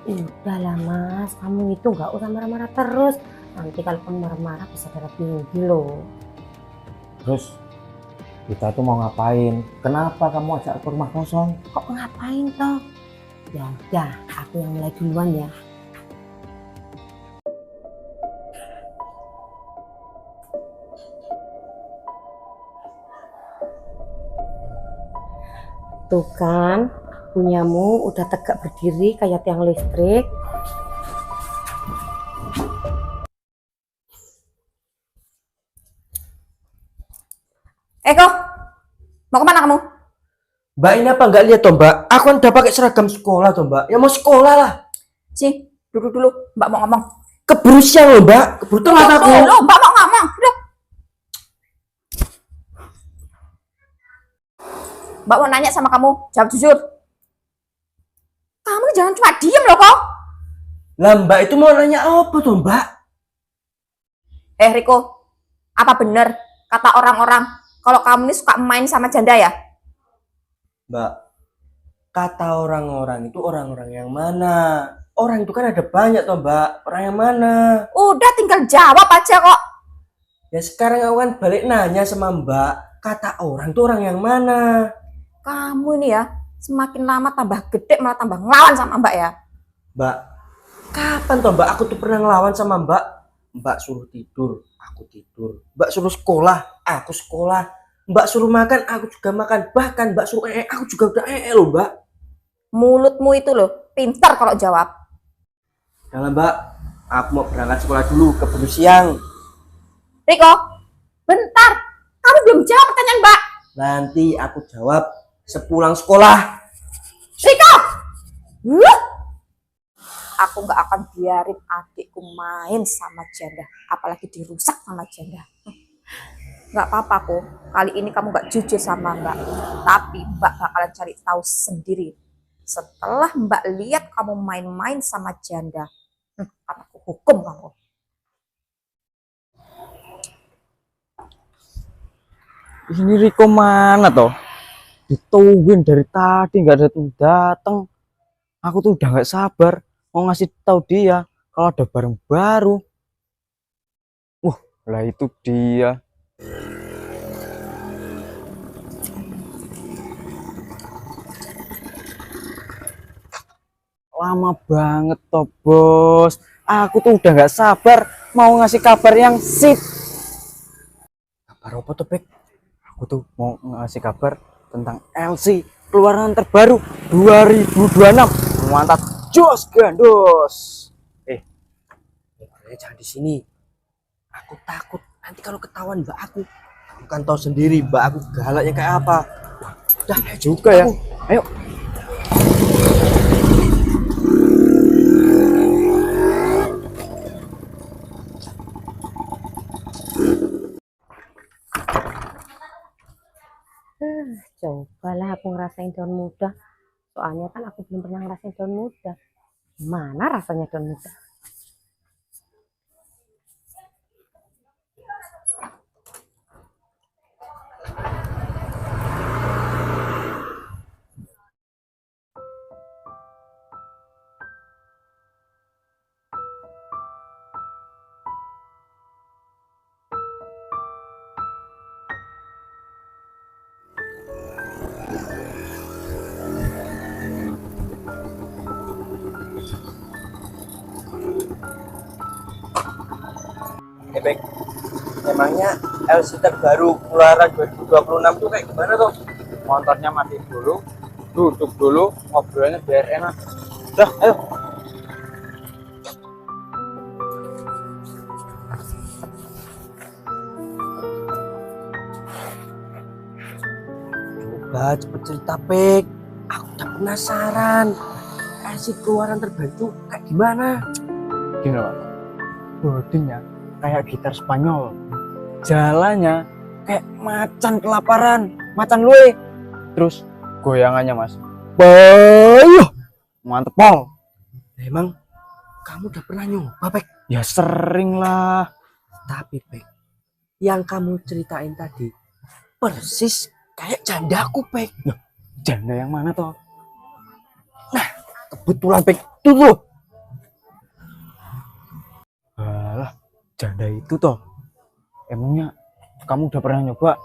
Udahlah Mas, kamu itu nggak usah marah-marah terus. Nanti kalau kamu marah-marah bisa darah tinggi loh. Terus kita tuh mau ngapain? Kenapa kamu ajak ke rumah kosong? Kok ngapain toh? Ya udah, aku yang mulai duluan ya. Tuh kan, punyamu udah tegak berdiri kayak tiang listrik. Kok mau kemana kamu? Mbak ini apa nggak lihat toh Mbak? Aku kan udah pakai seragam sekolah toh Mbak. Ya mau sekolah lah. Sih, duduk dulu, Mbak mau ngomong. Keburu siang loh Mbak. Keburu telat Duduk aku. dulu, Mbak mau ngomong. Duduk. Mbak mau nanya sama kamu, jawab jujur. Kamu jangan cuma diem loh kok. Lah Mbak itu mau nanya apa tuh Mbak? Riko, apa bener kata orang-orang kalau kamu ini suka main sama janda ya? Mbak, kata orang-orang itu orang-orang yang mana? Orang itu kan ada banyak toh Mbak. Orang yang mana? Udah tinggal jawab aja kok. Ya sekarang aku kan balik nanya sama Mbak. Kata orang itu orang yang mana? Kamu ini ya, semakin lama tambah gede malah tambah ngelawan sama Mbak ya. Mbak, kapan toh Mbak aku tuh pernah ngelawan sama Mbak? Mbak suruh tidur, aku tidur. Mbak suruh sekolah, aku sekolah. Mbak suruh makan, aku juga makan. Bahkan Mbak suruh aku juga udah loh Mbak. Mulutmu itu loh, pintar kalau jawab. Nah Mbak, aku mau berangkat sekolah dulu, keburu siang. Riko, bentar. Kamu belum jawab pertanyaan Mbak. Nanti aku jawab sepulang sekolah. Riko! Aku nggak akan biarin adikku main sama janda, apalagi dirusak sama janda. Nggak apa-apa kok, kali ini kamu nggak jujur sama Mbak, tapi Mbak bakalan cari tahu sendiri. Setelah Mbak lihat kamu main-main sama janda, aku hukum kamu. Ini Riko mana toh? Ditungguin dari tadi nggak datang. Aku tuh udah nggak sabar mau ngasih tahu dia kalau ada barang baru. Wah, lah itu dia. Lama banget toh bos. Aku tuh udah nggak sabar mau ngasih kabar yang sip. Kabar apa tuh Bek? Aku tuh mau ngasih kabar tentang LC keluaran terbaru 2026. Mantap, jos gandos. Jangan di sini. Aku takut nanti kalau ketahuan Mbak aku. Kamu kan tahu sendiri Mbak aku galaknya kayak apa. Dah juga ya. Ayo. Cobalah aku ngerasain daun muda. Soalnya kan aku belum pernah ngerasain daun muda. Mana rasanya daun muda? Bek, emangnya LC terbaru keluaran 2026 tuh kayak gimana tuh? Motornya mati dulu, duduk dulu, ngobrolnya biar enak. Dah, ayo. Coba cepet cerita Bek. Aku udah penasaran. LC keluaran terbaru tuh kayak gimana? Gini Pak, bodinya kayak gitar Spanyol, jalannya kayak macan kelaparan, macan luwe. Terus goyangannya Mas, bayuh, mantep pol. Emang kamu udah pernah nyoba Bek? Ya sering lah. Tapi Bek, yang kamu ceritain tadi persis kayak jandaku Bek. Janda yang mana toh? Kebetulan Bek, tuh loh. janda itu toh. Emangnya kamu udah pernah nyoba?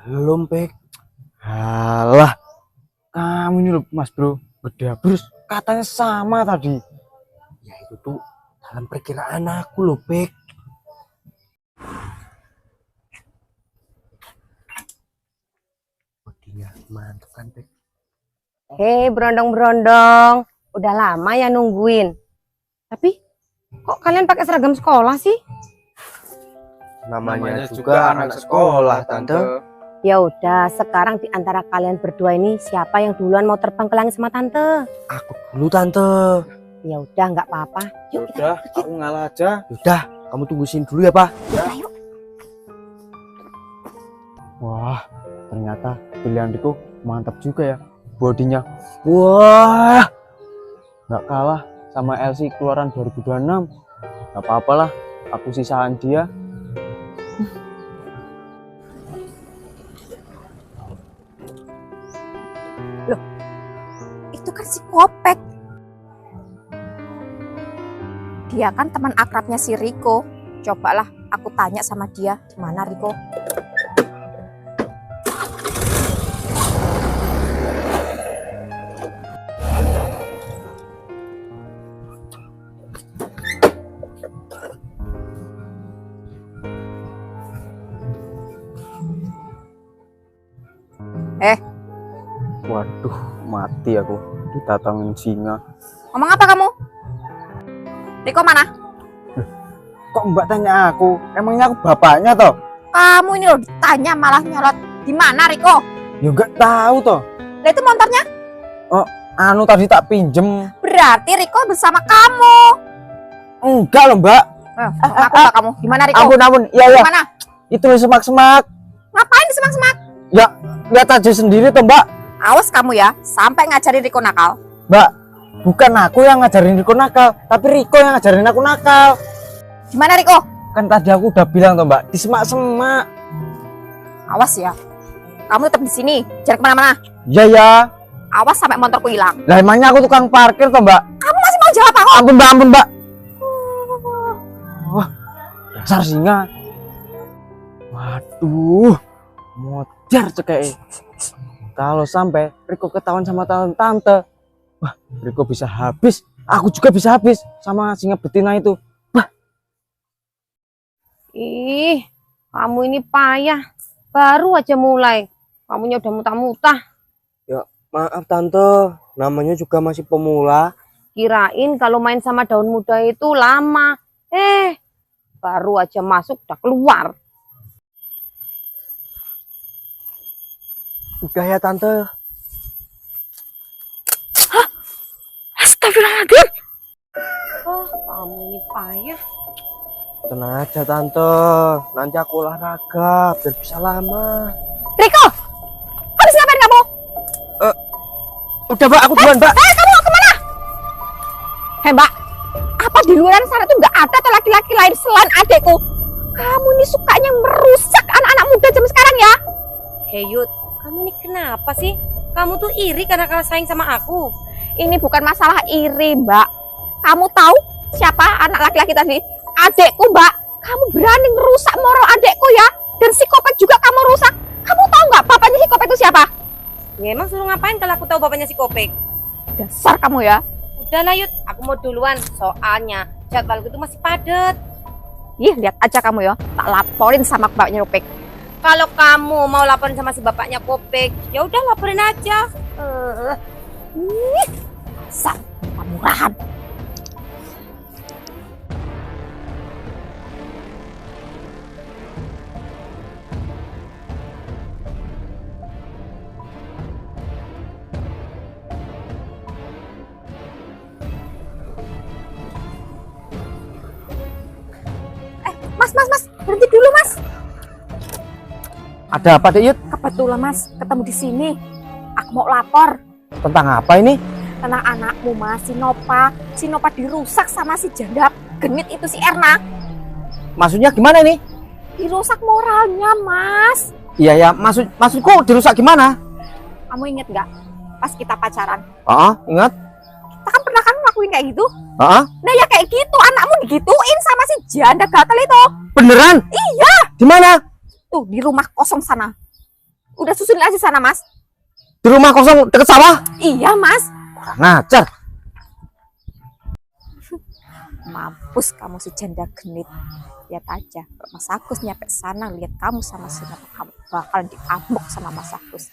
Belum, Pek. Halah, kamu ini loh Mas Bro, Gedabrus katanya sama tadi. Ya itu tuh dalam perkiraan aku loh, Pek. Bodinya mantap kan, Pek? Hei berondong-berondong, udah lama ya nungguin. Tapi kok kalian pakai seragam sekolah sih? Namanya juga anak sekolah, Tante. Ya udah, sekarang di antara kalian berdua ini siapa yang duluan mau terbang ke langit sama tante? Aku dulu, Tante. Ya udah, nggak apa-apa. Yuk kita Udah, aku ngalah aja. Yaudah, kamu tunggu sini dulu ya, Pak. yuk. Wah, ternyata pilihan Riko mantap juga ya. Bodinya, wah, nggak kalah sama LC keluaran 2026. Nggak apa-apalah, aku sisaan dia. Itu kan si Kopek. Dia kan teman akrabnya si Riko. Cobalah aku tanya sama dia, gimana Riko? Waduh, mati aku ditatangin singa. Ngomong apa kamu? Riko mana? Kok Mbak tanya aku? Emangnya aku bapaknya toh? Kamu ini loh ditanya malah nyolot. Di mana Riko? Ya nggak tahu toh. Lah itu motornya? Anu tadi tak pinjem. Berarti Riko bersama kamu. Enggak loh Mbak. Ngaku nggak kamu? Di mana Riko? Ampun. Iya ya. Mana? Itu semak-semak. Ngapain di semak-semak? Ya, lihat aja sendiri toh Mbak. Awas kamu ya, sampai ngajarin Riko nakal. Mbak, bukan aku yang ngajarin Riko nakal, tapi Riko yang ngajarin aku nakal. Gimana Riko? Kan tadi aku udah bilang toh Mbak, di semak-semak. Awas ya. Kamu tetap di sini, jangan kemana-mana. Ya ya. Awas sampai motorku hilang. Lah emangnya aku tukang parkir toh Mbak? Kamu masih mau jawab aku? Ampun Mbak. Wah, dasar singa. Waduh, mojar cekek. Kalau sampai Riko ketahuan sama tante, wah Riko bisa habis. Aku juga bisa habis sama singa betina itu. Wah, Ih, kamu ini payah. Baru aja mulai. Kamunya udah muntah-muntah. Maaf, Tante. Namanya juga masih pemula. Kirain kalau main sama daun muda itu lama. Baru aja masuk udah keluar. Udah ya, Tante. Astagfirullahaladzim. Oh, kamu ini payah. Tenang aja, Tante. Nanti aku olahraga biar bisa lama. Riko, habis ngapain kamu? Udah, Mbak. Aku duluan, Mbak. Kamu mau kemana? Mbak, apa di luar sana tuh nggak ada atau laki-laki lain selain adekku? Kamu ini sukanya merusak anak-anak muda zaman sekarang ya? Hei Yud, kamu ini kenapa sih? Kamu tuh iri karena kalah saing sama aku. Ini bukan masalah iri, Mbak. Kamu tahu siapa anak laki-laki tadi? Adekku, Mbak. Kamu berani ngerusak moral adekku ya? Dan si Kopek juga kamu rusak. Kamu tahu nggak bapaknya si Kopek itu siapa? Ya emang suruh ngapain kalau aku tahu bapaknya si Kopek? Dasar kamu ya. Udah lah Yud, aku mau duluan. Soalnya jadwalku itu masih padat. Ih, lihat aja kamu ya. Tak laporin sama bapaknya Kopek. Kalau kamu mau laporin sama si bapaknya Kopek, ya udah laporin aja. Dasar murahan. Mas, berhenti dulu Mas. ada apa deh Yud? Kebetulan Mas, ketemu di sini. Aku mau lapor Tentang apa ini? tentang anakmu Mas, si Nopa. Si Nopa dirusak sama si janda genit itu si Erna. Maksudnya gimana ini? Dirusak moralnya Mas. Iya ya, maksudku dirusak gimana? Kamu inget nggak pas kita pacaran? Ingat. Kita kan pernah kan ngelakuin kayak gitu? Heeh. Nah ya kayak gitu, anakmu digituin sama si janda gatel itu. Beneran? Iya, Di mana? tuh di rumah kosong sana. Udah susulin aja sana, Mas. Di rumah kosong deket sawah? Iya, Mas. Kurang ajar. Mampus kamu si janda genit. Lihat aja, kalau Mas Agus nyampe sana lihat kamu sama si Nata, kamu bakalan diamuk sama Mas Agus.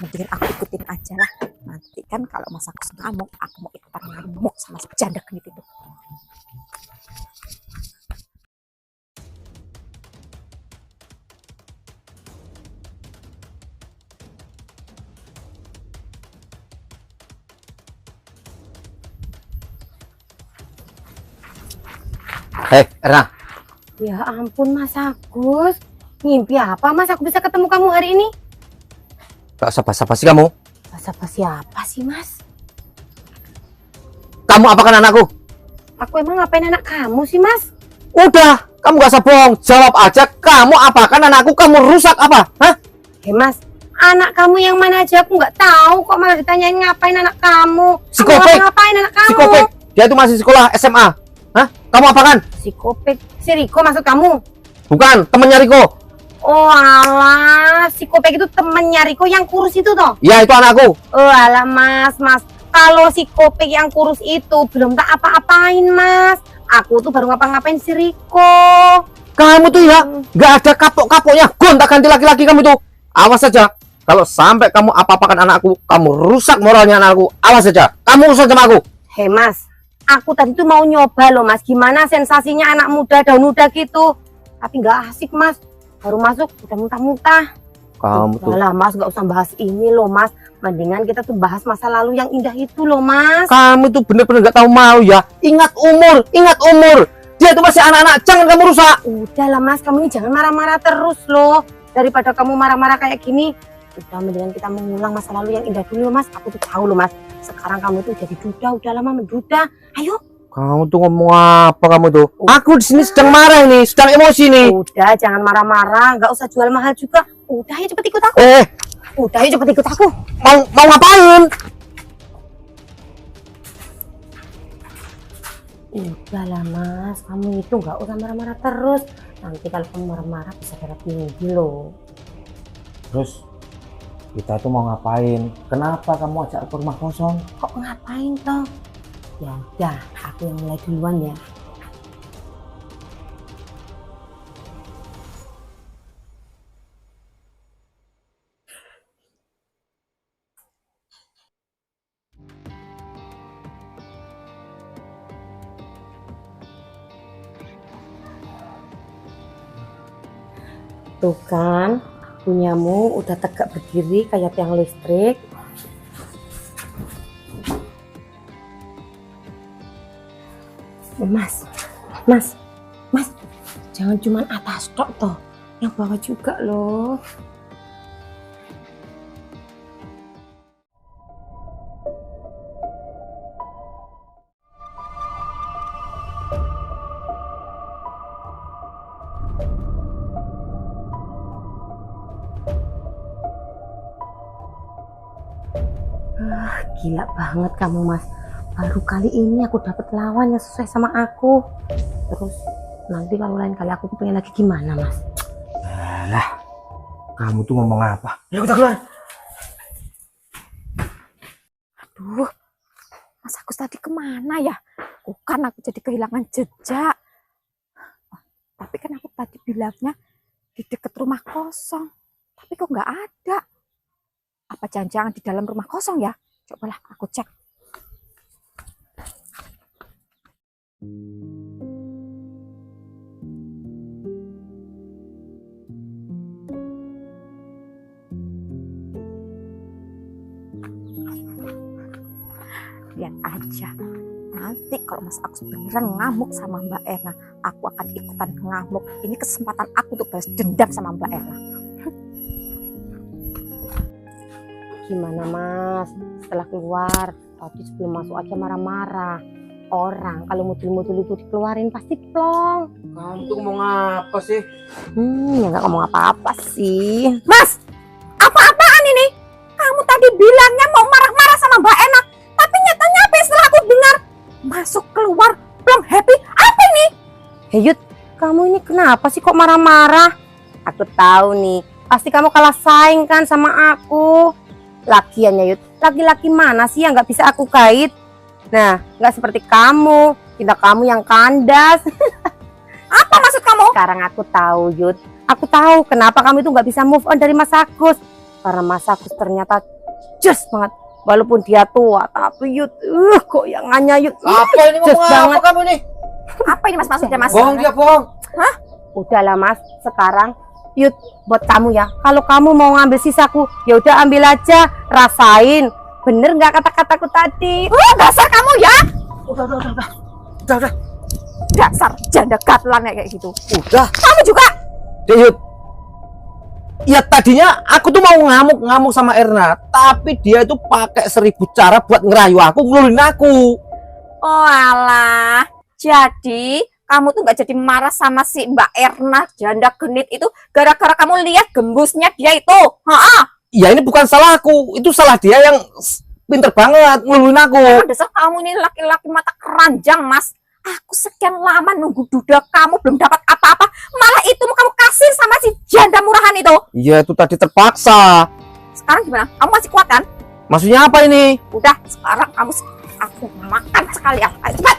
Mendingan aku ikutin aja lah. Nanti kan kalau Mas Agus ngamuk, aku mau ikutan ngamuk sama si janda genit itu. Hei, Erna. Ya ampun Mas Agus. Mimpi apa Mas aku bisa ketemu kamu hari ini? Gak usah basa-basi kamu. Basa-basi apa sih Mas? Kamu apakan anakku? Aku emang ngapain anak kamu sih Mas? Udah, kamu gak usah bohong. Jawab aja, kamu apakan anakku? Kamu rusak apa? Hah? Mas, anak kamu yang mana aja aku nggak tahu kok malah ditanyain ngapain anak kamu. Si Kamu Kopek. ngapain anak kamu? Si Kopek, dia itu masih sekolah SMA. Hah? Kamu apakan? Si Kopek, si Riko maksud kamu? Bukan, temennya Riko. Oh alah, si Kopek itu temennya Riko yang kurus itu toh? Ya, itu anakku. Oh alah Mas. Kalau si Kopek yang kurus itu belum tak apa-apain Mas. Aku tuh baru ngapa-ngapain si Riko. Kamu tuh ya, gak ada kapok-kapoknya. Gonta ganti laki-laki kamu tuh. Awas saja. Kalau sampai kamu apa-apakan anakku, kamu rusak moralnya anakku. Awas saja. Kamu urusan sama aku. Hei Mas, aku tadi tuh mau nyoba loh Mas. Gimana sensasinya anak muda daun muda gitu. Tapi nggak asik Mas. Baru masuk udah muntah-muntah. Kamu tuh. Lah Mas, nggak usah bahas ini loh Mas. Mendingan kita tuh bahas masa lalu yang indah itu loh Mas. Kamu tuh bener-bener gak tahu mau ya. Ingat umur, ingat umur. Dia tuh masih anak-anak, jangan kamu rusak. Udah lah Mas, kamu ini jangan marah-marah terus loh. Daripada kamu marah-marah kayak gini, udah mendingan kita mengulang masa lalu yang indah dulu Mas. Aku tuh tahu loh Mas, sekarang kamu tuh jadi duda, udah lama menduda. Ayo. Kamu tuh ngomong apa kamu tuh? Aku di sini sedang marah ini, sedang emosi nih. Udah, jangan marah-marah, nggak usah jual mahal juga. Udah, ayo cepet ikut aku. Udah, ayo cepet ikut aku. Mau ngapain? Udah lah Mas, kamu itu nggak usah marah-marah terus. Nanti kalau kamu marah-marah bisa darah tinggi loh. Terus kita tuh mau ngapain? Kenapa kamu ajak ke rumah kosong? Kok ngapain toh? Ya udah, aku yang mulai duluan ya. Tuh kan, punyamu udah tegak berdiri kayak tiang listrik. Mas, jangan cuma atas tok toh, yang bawah juga loh. Gila banget kamu Mas. Baru kali ini aku dapat lawan yang sesuai sama aku. Terus nanti kalau lain kali aku pengen lagi gimana Mas? Alah, kamu tuh ngomong apa? Ayo kita keluar. Aduh, Mas Agus tadi kemana ya? Bukan aku jadi kehilangan jejak. Tapi kan aku tadi bilangnya di dekat rumah kosong. Tapi kok nggak ada. Apa jangan-jangan di dalam rumah kosong ya? Cobalah aku cek. Lihat aja. Nanti kalau Mas Agus beneran ngamuk sama Mbak Erna, aku akan ikutan ngamuk. Ini kesempatan aku untuk balas dendam sama Mbak Erna. Gimana Mas? Setelah keluar, tadi sebelum masuk aja marah-marah. Orang kalau mutul-mutul itu dikeluarin pasti plong. Kamu tuh ngomong apa sih? Ya nggak ngomong apa-apa sih. Mas, apa-apaan ini? Kamu tadi bilangnya mau marah-marah sama Mbak Erna, tapi nyatanya apa yang setelah aku dengar? Mas Yud, kamu ini kenapa sih kok marah-marah? Aku tahu nih, pasti kamu kalah saing kan sama aku. Lagiannya Yud, laki-laki mana sih yang nggak bisa aku kait? Nah, nggak seperti kamu, cinta kamu yang kandas. Apa maksud kamu? Sekarang aku tahu Yud, aku tahu kenapa kamu itu nggak bisa move on dari Mas Agus. Karena Mas Agus ternyata just banget. Walaupun dia tua, tapi Yud, goyangannya Yud, Apa ini just ngomong banget. apa kamu nih? Apa ini mas maksudnya mas? Bohong dia bohong. Udahlah Mas, sekarang Yud buat kamu ya. Kalau kamu mau ngambil sisaku, ya udah ambil aja, rasain. Bener nggak kata-kataku tadi? Dasar kamu ya, Udah. dasar janda gatelan kayak gitu. Udah. Kamu juga. Yud. Ya tadinya aku tuh mau ngamuk sama Erna, tapi dia itu pakai 1000 cara buat ngerayu aku, ngelulin aku. Oh alah, jadi kamu tuh nggak jadi marah sama si Mbak Erna janda genit itu gara-gara kamu lihat gembusnya dia itu. Ya ini bukan salah aku, itu salah dia yang pinter banget ngelulin aku. Dasar kamu ini laki-laki mata keranjang mas. Aku sekian lama nunggu duda kamu belum dapat apa-apa, malah itu mau kamu kasih sama si janda murahan itu. Iya itu tadi terpaksa. Sekarang gimana? Kamu masih kuat kan? Maksudnya apa ini? Udah, sekarang kamu aku makan sekalian. Ayo cepat.